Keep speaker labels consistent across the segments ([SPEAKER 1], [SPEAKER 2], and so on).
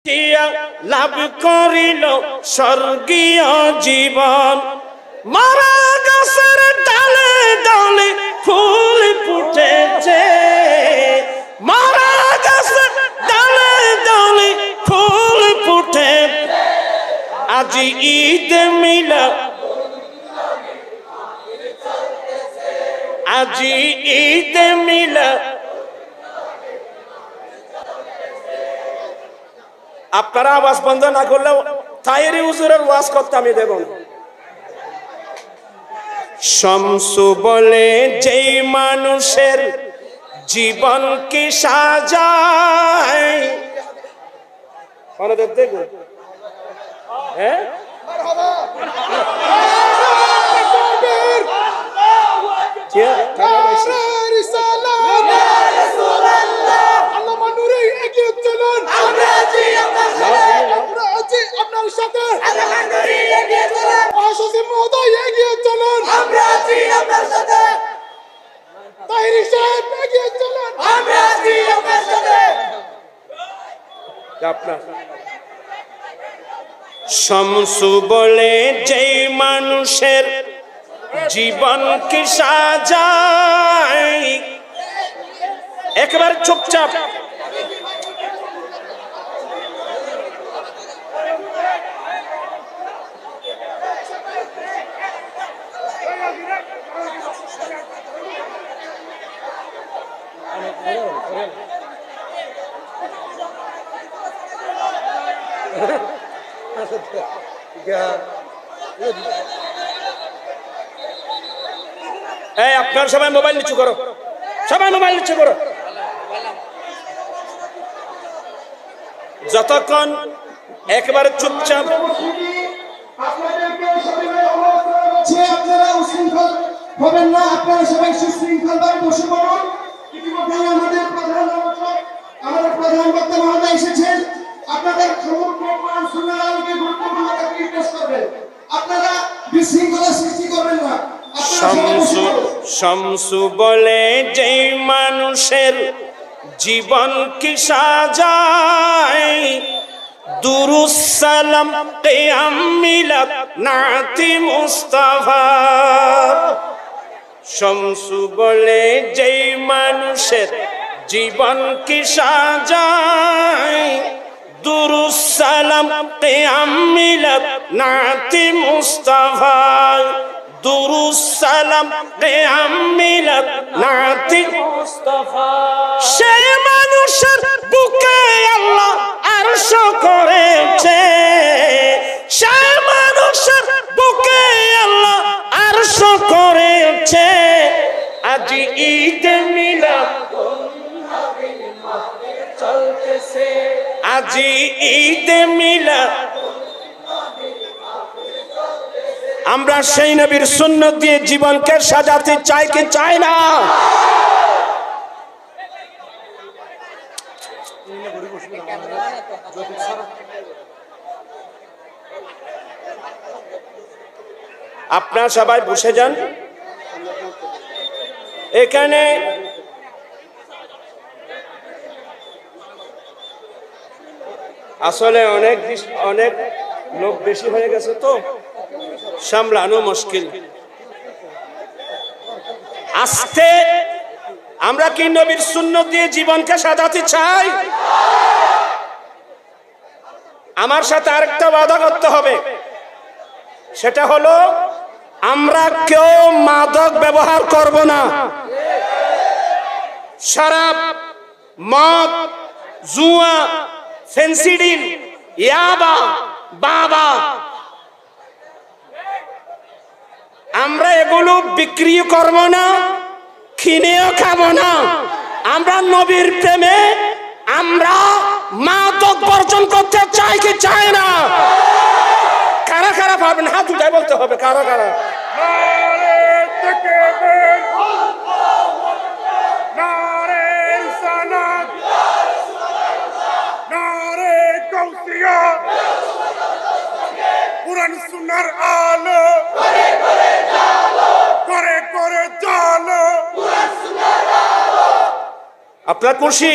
[SPEAKER 1] লাভ করিল স্বর্গীয় জীবন। মারা গাছের ডালে ডালে ফুল ফুটেছে, মারা গাছের ডালে ডালে ফুল ফুটে। আজি ঈদ মিলাদ, আজি ঈদ মিলাদ। আপনারা আওয়াজ বন্ধ না করলেও তাইরি হুজুরের ওয়াজ করতে আমি দেব না। শামসু বলে যেই মানুষের জীবন কি সাজায়, দেখুন হ্যাঁ শামসু বলে যেই মানুষের জীবন কি সাজায়, একবার চুপচাপ এই আপনার সবাই মোবাইল নিচু করো, সবাই মোবাইল নিচু করো। যতক্ষণ একবারে চুপচাপ
[SPEAKER 2] আপনারা উশৃঙ্খল হবেন না, আপনারা সবাই সুশৃঙ্খলভাবে বসে পড়ুন। ইতিমধ্যে আমাদের প্রধান আলোচক, আমাদের প্রধান বক্তা মহোদয় এসেছেন। আপনাদের সুন্নাহকে গুরুত্বপূর্ণ তাকলিফ পেশ করবেন। আপনারা বিশৃঙ্খলা সৃষ্টি করবেন না।
[SPEAKER 1] শামসু বলে যেই মানুষের জীবন কি সাজায়, দুরুস সালাম কিয়াম মিলাদ নাতি মুস্তাফা। শামসু বলে যেই মানুষের জীবন কি সাজায়, দুরুস সালাম কিয়াম মিলাদ নাতি মুস্তাফা। দুরুস সালাম কিয়াম মিলাদ নাতি মুস্তাফা। সেই মানুষের বুকে আল্লাহ আরশ করেছে, সেই মানুষের বুকে আল্লাহ আরশ করেছে। আজি ঈদ মিলাদ চলতেছে, আজি ঈদ মিলাদ। আমরা সেই নবীর সুন্নাত দিয়ে জীবনকে সাজাতে চাই কি চাই না? আপনারা সবাই বসে যান। এখানে আসলে অনেক লোক বেশি হয়ে গেছে তো সামলানো মুশকিল। আস্তে আমরা কি নবীর সুন্নাত দিয়ে জীবনকে সাজাতে চাই? আমার সাথে আরেকটা ওয়াদা করতে হবে, সেটা হলো আমরা কেউ মাদক ব্যবহার করব না। শরাব, মদ, জুয়া, ফেন্সিডিল, ইয়াবা, বাবা, আমরা এগুলো বিক্রি করব না, কিনেও খাবো না। আমরা নবীর প্রেমে আমরা মাদক বর্জন করতে চাই কি চাই না? কারা কারা ভাবেন হাত উঠায় বলতে হবে, কারা কারা?
[SPEAKER 3] কুরআন সুন্নাহর আলো করে করে জালো, কুরআন সুন্নাহর আলো।
[SPEAKER 1] আপনার খুশি?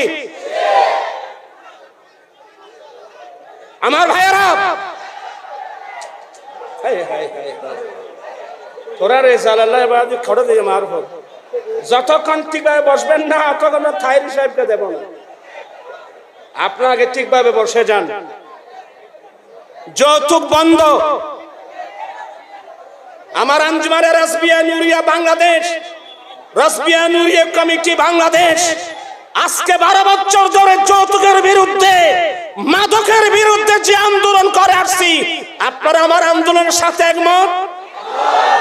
[SPEAKER 1] আমার ভাইয়েরা, তোরা রে জালাল্লাহ বাদি খড় দিয়ে মারব, যতক্ষণ ঠিকভাবে বসবেন না ততক্ষণ থাইরি সাহেবকে দেব না। আপনাকে ঠিকভাবে বসে যান। যৌতুক বন্ধ। আমার আঞ্জুমানে রাসবিয়া নুরিয়া বাংলাদেশ, রাসবিয়া নুরিয়া কমিটি বাংলাদেশ আজকে 12 বছর ধরে যৌতুকের বিরুদ্ধে, মাদকের বিরুদ্ধে যে আন্দোলন করে আসছি, আপনারা আমার আন্দোলনের সাথে একমত?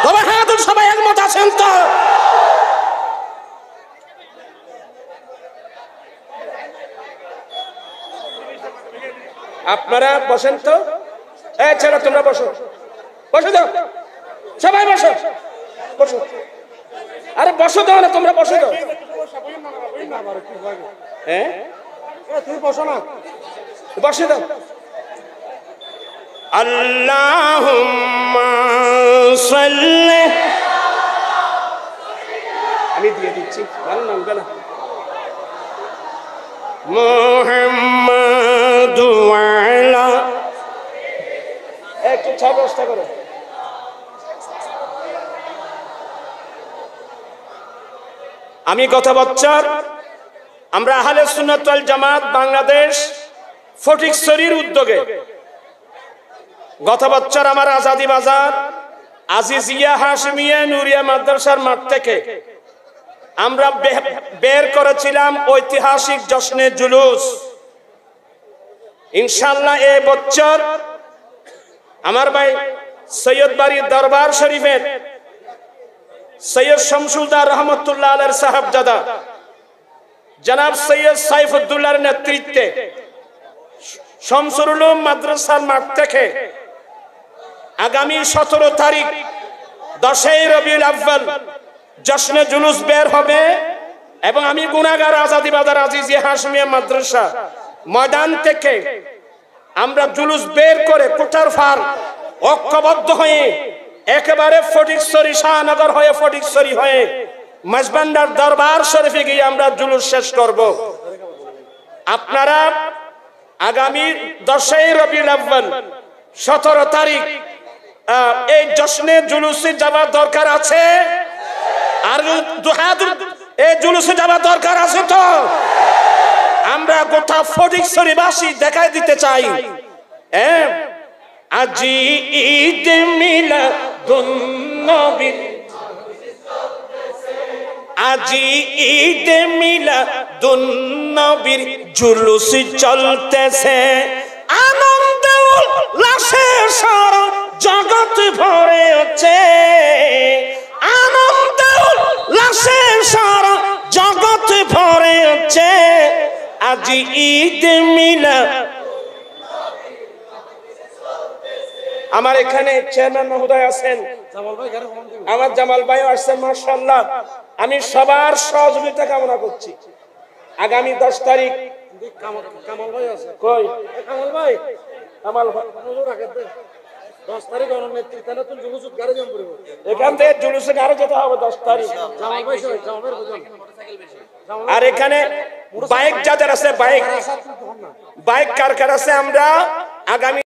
[SPEAKER 1] তবে হ্যাঁ, তো সবাই একমত আছেন তো? আপনারা বসেন তো। এই ছেলে, তোমরা বসো, বসে দাও, সবাই বসো, বসো। আরে বসো দাও না, তোমরা বসে দাও। হ্যাঁ, তুমি বসো না, বসে দাও। আল্লাহুম্মা সাল্লি, আমি দিয়ে দিচ্ছি, ভালো নামবে না। মুহাম্মাদু আলা, একটু ব্যবস্থা করো। আমি গত বছর আমরা আহলে সুন্নাত ওয়াল জামাত বাংলাদেশ ফটিকছড়ির উদ্যোগে গত বছর আমার আজাদি বাজার আজিজিয়া হাশমিয়া নুরিয়া মাদ্রাসার মাঠ থেকে আমরা বের করেছিলাম ঐতিহাসিক জশ্নে জুলুস। ইনশাআল্লাহ এই বছর আমার ভাই সৈয়দ বাড়ি দরবার শরীফের সৈয়দ শামসুলদার রহমতুল্লাহ আলাইহির সাহেবজাদা জনাব সৈয়দ সাইফুদ্দৌলার নেতৃত্বে শামসুল উলুম মাদ্রাসার মাঠ থেকে আগামী 17 তারিখ 10ই রবিউল আউয়াল জশ্নে জুলুস বের হবে এবং আমি গুনাহগার আজাদি বাজার আজিজিয়া হাশমিয়া মাদ্রাসা ময়দান থেকে আমরা জুলুস বের করে কোটার ফার ঐক্যবদ্ধ হয়ে একেবারে ফটিকছড়ি শাহনগর হয়ে ফটিকছড়ি হয়ে মাঝবান্ডার দরবার শরীফে গিয়ে আমরা জুলুস শেষ করব। আপনারা আগামী 10ই রবিউল আউয়াল 17 তারিখ এই জশ্নে জুলুসে যাওয়ার দরকার আছে। আর এই জুলুসে যাওয়ার দরকার আছে তো? আমরা গোটা ফটিকছড়িবাসী দেখাই দিতে চাই, আজি ঈদ মিলাদুন নবী, আজি ঈদ মিলাদুন নবীর জুলুস চলতেছে, আনন্দ উল্লাসে সারা জগৎ ভরে আছে, আনন্দ উল্লাসে সারা জগৎ ভরে আছে, আজি ঈদ মিলাদ। আমার এখানে চেয়ারম্যান মহোদয় আছেন, আমার জামাল ভাই আসছেন, মাশাআল্লাহ। আমি সবার সহযোগিতা কামনা করছি। আগামী 10 তারিখ কামাল ভাই আছে, কই কামাল ভাই? কামাল ভাই 10 তারিখ নেতৃত্বে তুমি জুলুস গাড়ি জম করবে, এখান থেকে জুলুসে গাড়ি যেতে হবে 10 তারিখ। জামাল ভাই আর এখানে বাইক যাদের আছে, বাইক কার কার আছে, আমরা আগামী